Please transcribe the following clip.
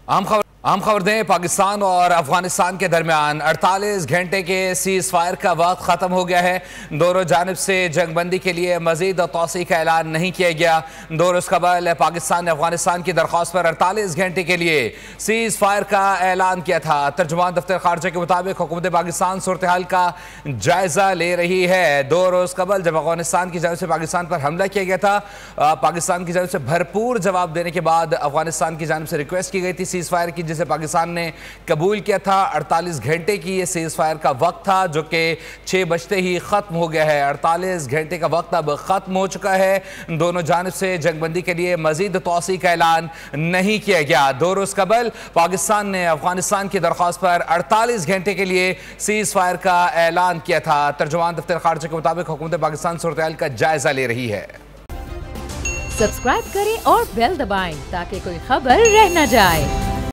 आम खबर दें, पाकिस्तान और अफगानिस्तान के दरमियान 48 घंटे के सीज फायर का वक्त खत्म हो गया है। दोनों जानिब से जंगबंदी के लिए मजीद तोसी का ऐलान नहीं किया गया। 2 रोज़ कबल पाकिस्तान ने अफगानिस्तान की दरख्वास्त पर 48 घंटे के लिए सीज फायर का ऐलान किया था। तर्जुमान दफ्तर खारजा के मुताबिक हुकूमत पाकिस्तान सूरत हाल का जायजा ले रही है। 2 रोज़ कबल जब अफगानिस्तान की जानिब से पाकिस्तान पर हमला किया गया था, पाकिस्तान की जानिब से भरपूर जवाब देने के बाद अफगानिस्तान की जानिब से रिक्वेस्ट की गई थी सीज फायर की, जिसे पाकिस्तान ने कबूल किया था। 48 घंटे की ये सीज फायर का वक्त था, जो कि 6 बजते ही खत्म हो गया है। 48 घंटे का वक्त अब खत्म हो चुका है। दोनों जानिब से जंगबंदी के लिए मजीद तोसी का ऐलान नहीं किया गया। 2 रोज कबल पाकिस्तान ने अफगानिस्तान की दरख्वास्त पर 48 घंटे के लिए सीज फायर का ऐलान किया था। तर्जुमान दफ्तर खारजा के मुताबिक हुकूमत पाकिस्तान सूरत हाल का जायजा ले रही है। सब्सक्राइब करें और बेल दबाएं ताकि कोई खबर रह न जाए।